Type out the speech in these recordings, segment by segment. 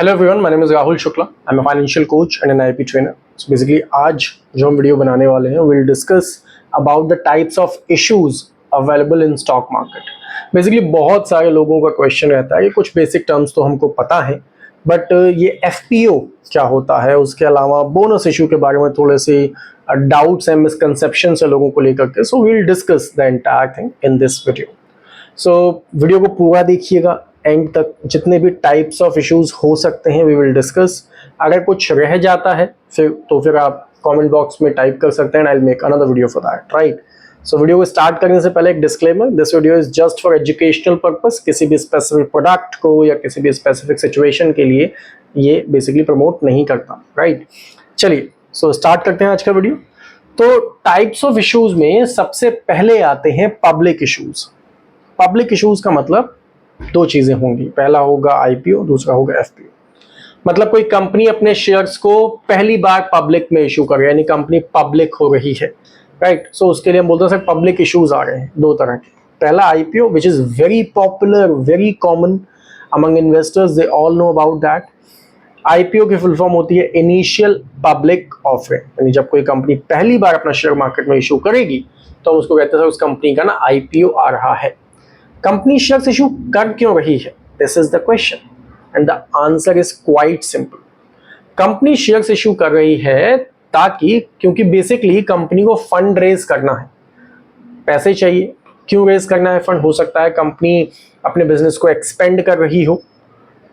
Hello everyone, my name is Rahul Shukla. I am a financial coach and N IP trainer. So basically आज जो हम video बनाने वाले हैं will discuss about the types of issues available in stock market. Basically बहुत सारे लोगों का क्वेश्चन रहता है कि कुछ बेसिक टर्म्स तो हमको पता है, बट ये एफपीओ क्या होता है, उसके अलावा बोनस इशू के बारे में थोड़े से डाउट्स एंड मिसकंसेप्शन है लोगों को लेकर के। So we will discuss the entire thing in this video. So video को पूरा देखिएगा एंड तक, जितने भी टाइप्स ऑफ इश्यूज हो सकते हैं वी विल डिस्कस। अगर कुछ रह जाता है फिर आप कमेंट बॉक्स में टाइप कर सकते हैं, I will make another video for that, right. So video को स्टार्ट करने से पहले एक disclaimer, this video is just for educational purpose. किसी भी स्पेसिफिक प्रोडक्ट को या किसी भी स्पेसिफिक सिचुएशन के लिए ये बेसिकली प्रमोट नहीं करता, राइट। चलिए सो स्टार्ट करते हैं आज का वीडियो। तो टाइप्स ऑफ इश्यूज में सबसे पहले आते हैं पब्लिक इश्यूज। पब्लिक इश्यूज का मतलब दो चीजें होंगी, पहला होगा आईपीओ, दूसरा होगा एफपीओ। मतलब कोई कंपनी अपने शेयर्स को पहली बार पब्लिक में इशू कर रही है, यानी कंपनी पब्लिक हो रही है, राइट। सो उसके लिए हम बोलते हैं सर पब्लिक इश्यूज आ रहे हैं दो तरह के। पहला IPO which is very popular, very common among investors, they all know about that. IPO की फुल फॉर्म होती है इनिशियल पब्लिक ऑफरिंग, यानी जब कोई कंपनी पहली बार अपना शेयर मार्केट में इशू करेगी तो हम उसको कहते हैं उस कंपनी का ना आईपीओ आ रहा है। कंपनी शेयर्स इशू कर क्यों रही है, this is the question and the answer is quite simple. Company shares issue कर रही है क्योंकि बेसिकली कंपनी को फंड रेज करना है, पैसे चाहिए। क्यों रेज करना है फंड? हो सकता है कंपनी अपने बिजनेस को एक्सपेंड कर रही हो,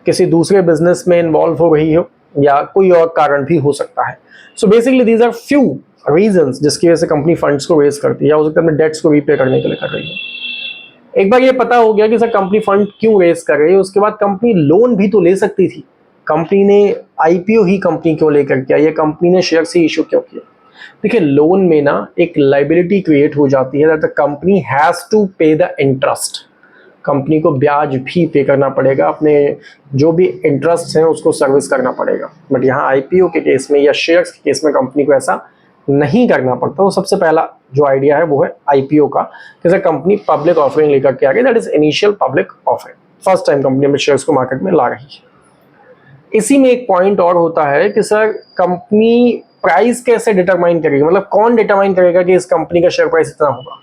किसी दूसरे बिजनेस में इन्वॉल्व हो रही हो, या कोई और कारण भी हो सकता है। So basically these are few reasons जिसकी वजह से कंपनी फंड्स को रेज करती है, या हो सकता है अपने डेट्स को रीपे करने के लिए कर रही है। एक बार ये पता हो गया कि सर कंपनी फंड क्यों रेज कर रही है, उसके बाद कंपनी लोन भी तो ले सकती थी। कंपनी ने आईपीओ ही कंपनी क्यों लेकर किया, ये कंपनी ने शेयर से इशू क्यों किया? देखिए, लोन में ना एक लाइबिलिटी क्रिएट हो जाती है that the company has to pay the interest. Company को ब्याज भी पे करना पड़ेगा, अपने जो भी इंटरेस्ट हैं उसको सर्विस करना पड़ेगा। बट यहाँ आईपीओ के केस में या शेयर्स के केस में कंपनी को ऐसा नहीं करना पड़ता। तो सबसे पहला जो आइडिया है वो है आईपीओ का, जैसे कंपनी पब्लिक ऑफरिंग लेकर के आ गई, that is initial public offering. First time company अपने शेयर्स को मार्केट में ला रही है। इसी में एक पॉइंट और होता है कि सर कंपनी प्राइस कैसे डिटरमाइन करेगी, मतलब कौन डिटरमाइन करेगा कि इस कंपनी का शेयर प्राइस इतना होगा।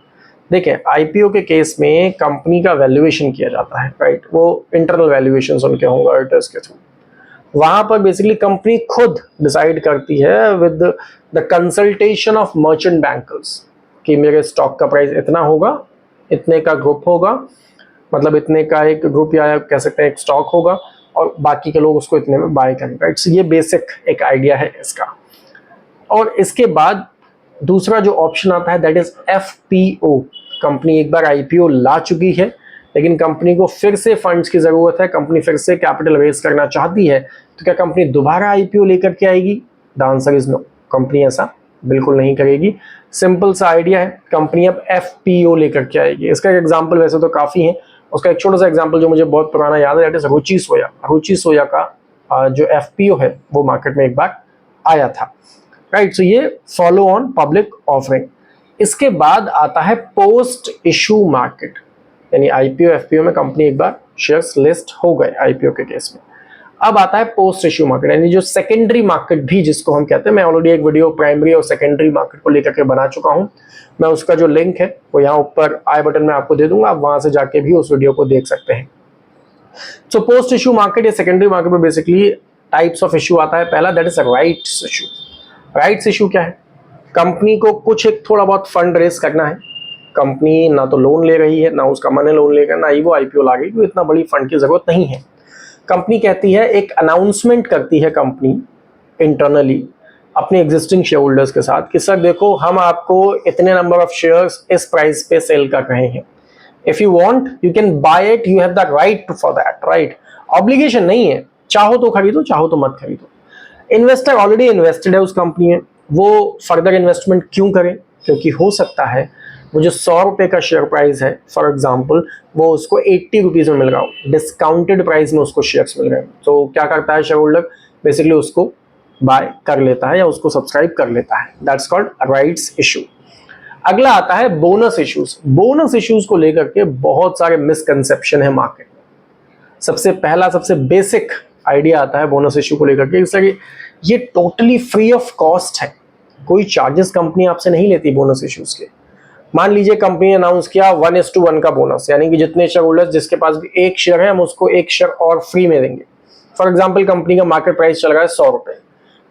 देखिए, आईपीओ के केस में कंपनी का वैल्यूएशन किया जाता है, राइट। वो इंटरनल वैल्यूएशन उनके होंगे ऑडिटर्स के थ्रू। वहां पर बेसिकली कंपनी खुद डिसाइड करती है with the consultation of merchant bankers कि मेरे स्टॉक का प्राइस इतना होगा, इतने का ग्रुप होगा, मतलब इतने का एक ग्रुप या कह सकते हैं एक स्टॉक होगा, और बाकी के लोग उसको इतने में बाय करेंगे, राइट। ये बेसिक एक आइडिया है इसका। और इसके बाद दूसरा जो ऑप्शन आता है दैट इज एफपीओ। कंपनी एक बार आईपीओ ला चुकी है, लेकिन कंपनी को फिर से फंड्स की जरूरत है, कंपनी फिर से कैपिटल रेज करना चाहती है, तो क्या कंपनी दोबारा आईपीओ लेकर के आएगी? The answer is no, company ऐसा बिल्कुल नहीं करेगी। सिंपल सा आइडिया है, कंपनी अब एफपीओ लेकर के आएगी। इसका एक एग्जांपल वैसे तो काफी है, उसका एक छोटा सा एग्जांपल जो मुझे बहुत पुराना याद है दैट इज रुचि सोया। रुचि सोया का जो एफपीओ है वो मार्केट में एक बार आया था, राइट। सो ये फॉलो ऑन पब्लिक ऑफरिंग। इसके बाद आता है पोस्ट इशू मार्केट, यानी आईपीओ एफपीओ में कंपनी एक बार शेयर्स लिस्ट हो गए आईपीओ के केस में। अब आता है पोस्ट इशू मार्केट, यानी जो सेकेंडरी मार्केट भी जिसको हम कहते हैं। मैं ऑलरेडी एक वीडियो प्राइमरी और सेकेंडरी मार्केट को लेकर के बना चुका हूं, मैं उसका जो लिंक है वो यहाँ ऊपर आई बटन में आपको दे दूंगा, आप वहां से जाके भी उस वीडियो को देख सकते हैं। सो पोस्ट इशू मार्केट या सेकेंडरी मार्केट में बेसिकली टाइप्स ऑफ इशू आता है। पहला that is rights issue. Rights issue क्या है? कंपनी को कुछ एक थोड़ा बहुत फंड रेज करना है। कंपनी ना तो लोन ले रही है, ना उसका मन है लोन लेकर, ना ही वो आईपीओ ला गई, इतना बड़ी फंड की जरूरत नहीं है। कंपनी कहती है, एक अनाउंसमेंट करती है कंपनी इंटरनली अपने एग्जिस्टिंग शेयर होल्डर्स के साथ कि सर देखो, हम आपको इतने नंबर ऑफ शेयर्स इस प्राइस पे सेल कर रहे हैं, if you want you can buy it, you have the right for that, right. Obligation नहीं है, चाहो तो खरीदो, चाहो तो मत खरीदो। इन्वेस्टर ऑलरेडी इन्वेस्टेड है उस कंपनी में, वो फर्दर इन्वेस्टमेंट क्यों करें? क्योंकि हो सकता है वो जो 100 रुपए का शेयर प्राइस है फॉर एग्जांपल, वो उसको 80 रुपीज में मिल रहा हो, डिस्काउंटेड प्राइस में उसको शेयर्स मिल रहे हैं। तो क्या करता है शेयर होल्डर? बेसिकली उसको बाय कर लेता है या उसको सब्सक्राइब कर लेता है। That's called rights issue. अगला आता है बोनस इश्यूज। बोनस इश्यूज को लेकर के बहुत सारे मिसकंसेप्शन है मार्केट में। सबसे पहला, सबसे बेसिक आइडिया आता है बोनस इशू को लेकर के, सर ये टोटली फ्री ऑफ कॉस्ट है, कोई चार्जेस कंपनी आपसे नहीं लेती बोनस इश्यूज के। मान लीजिए कंपनी ने अनाउंस किया 1:1 का बोनस, यानी कि जितने शेयर होल्डर्स जिसके पास भी एक शेयर है हम उसको एक शेयर और फ्री में देंगे। फॉर एग्जाम्पल कंपनी का मार्केट प्राइस चल रहा है 100 रुपए,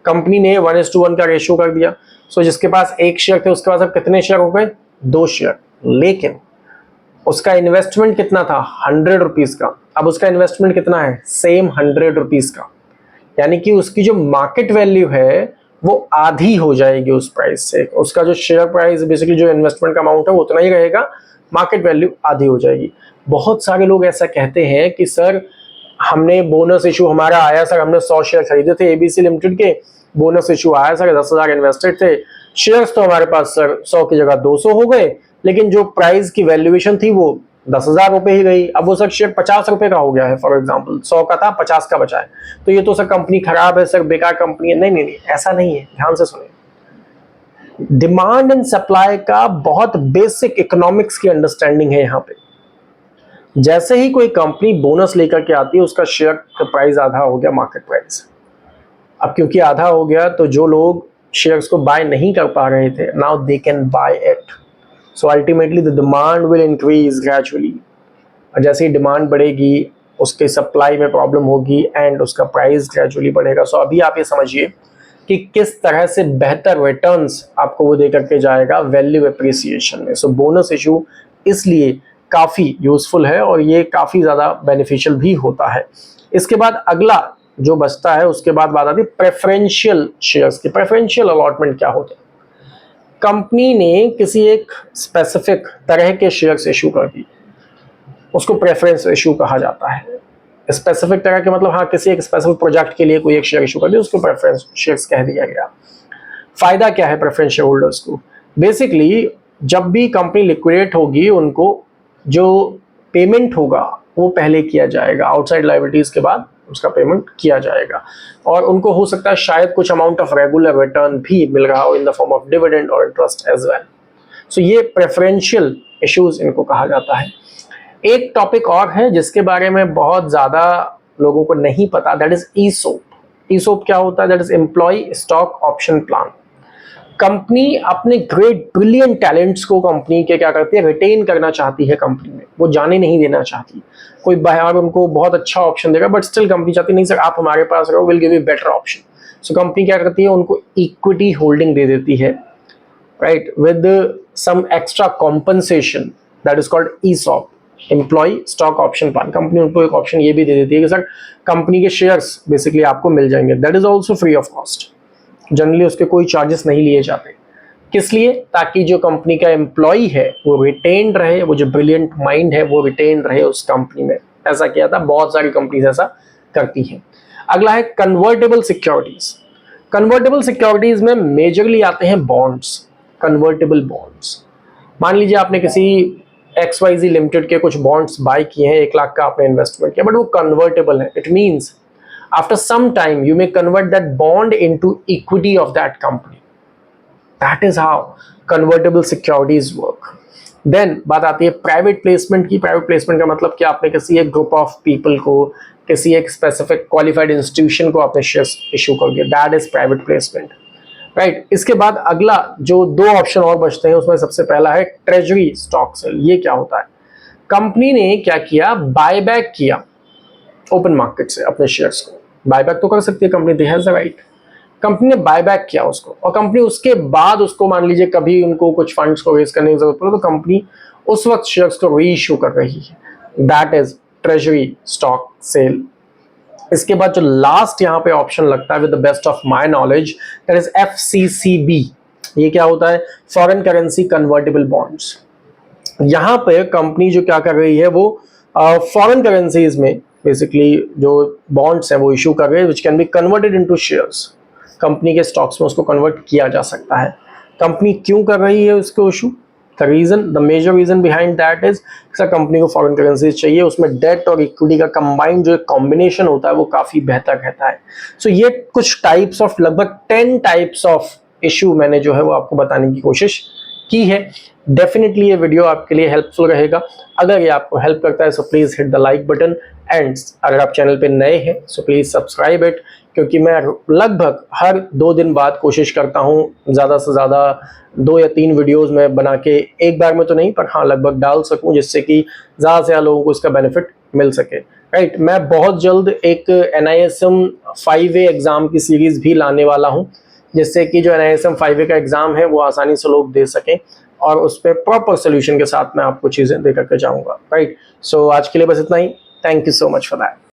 कंपनी ने 1:1 का रेशियो कर दिया, सो जिसके पास एक शेयर थे उसके पास अब कितने शेयर हो गए, 2 शेयर, लेकिन उसका इन्वेस्टमेंट कितना था, 100 रुपीज का, अब उसका इन्वेस्टमेंट कितना है, सेम 100 रुपीज का, यानी कि उसकी जो मार्केट वैल्यू है वो आधी हो जाएगी उस प्राइस से। उसका जो शेयर प्राइस बेसिकली जो इन्वेस्टमेंट का अमाउंट है वो उतना ही रहेगा, मार्केट वैल्यू आधी हो जाएगी। बहुत सारे लोग ऐसा कहते हैं कि सर हमने बोनस इशू हमारा आया, सर हमने 100 शेयर खरीदे थे एबीसी लिमिटेड के, बोनस इशू आया सर, 10,000 इन्वेस्टेड थे, शेयर्स तो हमारे पास सर 100 की जगह 200 हो गए, लेकिन जो प्राइस की वैल्यूएशन थी वो 10,000 रुपए ही गई, अब वो सर शेयर 50 रुपए का हो गया है, फॉर एग्जांपल 100 का था 50 का बचा है, तो ये तो सर कंपनी खराब है, सर बेकार कंपनी है। नहीं नहीं नहीं, ऐसा नहीं है, ध्यान से सुनिए। डिमांड एंड सप्लाई का बहुत बेसिक इकोनॉमिक्स की अंडरस्टैंडिंग है यहाँ पे। जैसे ही कोई कंपनी बोनस लेकर के आती है उसका शेयर का प्राइस आधा हो गया मार्केट प्राइस, अब क्योंकि आधा हो गया तो जो लोग शेयर्स को बाय नहीं कर पा रहे थे, now they can buy it, so ultimately the demand will increase gradually, और जैसे ही डिमांड बढ़ेगी उसके सप्लाई में प्रॉब्लम होगी एंड उसका प्राइस ग्रेजुअली बढ़ेगा। सो अभी आप ये समझिए कि किस तरह से बेहतर रिटर्न्स आपको वो दे करके जाएगा वैल्यू एप्रिसिएशन में। सो बोनस इशू इसलिए काफ़ी यूजफुल है और ये काफ़ी ज़्यादा बेनिफिशियल भी होता है। इसके बाद अगला जो बचता है उसके बाद बात आती है प्रेफरेंशियल शेयर्स की। प्रेफरेंशियल अलॉटमेंट क्या होता है, कंपनी ने किसी एक स्पेसिफिक तरह के शेयर्स इशू कर दी, उसको प्रेफरेंस इशू कहा जाता है। स्पेसिफिक तरह के मतलब हाँ, किसी एक स्पेसिफिक प्रोजेक्ट के लिए कोई एक शेयर इशू कर दिया, उसको प्रेफरेंस शेयर्स कह दिया गया। फायदा क्या है प्रेफरेंस शेयर होल्डर्स को, बेसिकली जब भी कंपनी लिक्विडेट होगी उनको जो पेमेंट होगा वो पहले किया जाएगा, आउटसाइड लायबिलिटीज के बाद उसका पेमेंट किया जाएगा, और उनको हो सकता है शायद कुछ अमाउंट ऑफ रेगुलर रिटर्न भी मिल रहा हो in the form of dividend और इंटरेस्ट एज वेल। सो ये प्रेफरेंशियल इश्यूज इनको कहा जाता है। एक टॉपिक और है जिसके बारे में बहुत ज्यादा लोगों को नहीं पता, दैट इज ईसोप। ईसोप क्या होता है, that is employee stock option plan. Company अपने ग्रेट ब्रिलियंट टैलेंट्स को कंपनी के क्या करती है, रिटेन करना चाहती है कंपनी में, वो जाने नहीं देना चाहती। कोई बाहर उनको बहुत अच्छा ऑप्शन देगा बट स्टिल कंपनी चाहती नहीं सर आप हमारे पास रहो, will give you better option. So company क्या करती है, उनको इक्विटी होल्डिंग दे देती है, right, with some extra compensation, that is called ESOP, employee stock option plan. Company उनको एक ऑप्शन ये भी दे देती है कि सर कंपनी के शेयर्स बेसिकली आपको मिल जाएंगे, that is also free of cost. Generally उसके कोई चार्जेस नहीं लिए जाते, किस लिए, ताकि जो कंपनी का एम्प्लॉय है वो रिटेन्ड रहे, वो जो ब्रिलियंट माइंड है वो रिटेन्ड रहे उस कंपनी में। ऐसा किया था, बहुत सारी कंपनीज ऐसा करती हैं। अगला है कन्वर्टेबल सिक्योरिटीज। कन्वर्टेबल सिक्योरिटीज में मेजरली आते हैं बॉन्ड्स, कन्वर्टेबल बॉन्ड्स। मान लीजिए आपने किसी XYZ लिमिटेड के कुछ बॉन्ड्स बाय किए हैं, 1 लाख का आपने इन्वेस्टमेंट किया, बट वो कन्वर्टेबल है। It means after some time you may convert that bond into equity of that company. That is how convertible securities work. Then बात आती है प्राइवेट प्लेसमेंट की। प्राइवेट प्लेसमेंट का मतलब कि आपने किसी एक ग्रुप ऑफ पीपल को, किसी एक स्पेसिफिक क्वालिफाइड इंस्टीट्यूशन को आपने शेयर्स इशू कर दिया, that is private placement, right. इसके बाद अगला जो 2 ऑप्शन और बचते हैं उसमें सबसे पहला है ट्रेजरी स्टॉक सेल। ये क्या होता है, कंपनी ने क्या किया, बायबैक किया ओपन मार्केट से अपने शेयर्स को। बायबैक तो कर सकती है company, they has the right. Company ने बायबैक किया उसको, और कंपनी उसके बाद उसको मान लीजिए कभी उनको कुछ फंड्स को रेज करने की जरूरत पड़े तो कंपनी उस वक्त शेयर्स को री इशू कर रही है, that is treasury stock sale. इसके बाद जो लास्ट यहाँ पे ऑप्शन लगता है with the best of my knowledge, that is FCCB। ये क्या होता है, फॉरेन करेंसी कन्वर्टेबल बॉन्ड्स। यहाँ पे कंपनी जो क्या कर रही है वो फॉरेन करेंसीज में बेसिकली जो बॉन्ड्स हैं वो इशू कर रहे हैं, which can be converted into shares. Company के स्टॉक्स में उसको कन्वर्ट किया जा सकता है। कंपनी क्यों कर रही है उसको issue, the reason, the major reason behind that is sir company को फॉरेन करेंसीज चाहिए, उसमें डेट और इक्विटी का कंबाइंड जो कॉम्बिनेशन होता है वो काफी बेहतर रहता है। सो ये कुछ टाइप्स ऑफ, लगभग 10 टाइप्स ऑफ इशू मैंने जो है वो आपको बताने की कोशिश की है। डेफिनेटली ये वीडियो आपके लिए हेल्पफुल रहेगा। अगर ये आपको हेल्प करता है so please hit the like button, and अगर आप चैनल पे नए हैं सो प्लीज़ सब्सक्राइब इट, क्योंकि मैं लगभग हर 2 दिन बाद कोशिश करता हूँ ज़्यादा से ज़्यादा 2 या 3 वीडियोस में बना के, एक बार में तो नहीं पर हाँ लगभग डाल सकूँ, जिससे कि ज़्यादा से ज़्यादा लोगों को इसका बेनिफिट मिल सके। राइट, मैं बहुत जल्द एक NISM 5A एग्ज़ाम की सीरीज़ भी लाने वाला हूँ, जिससे कि जो NISM 5A का एग्ज़ाम है वो आसानी से लोग दे सकें, और उस पर प्रॉपर सोल्यूशन के साथ मैं आपको चीज़ें दे करके जाऊँगा। राइट, सो आज के लिए बस इतना ही। Thank you so much for that.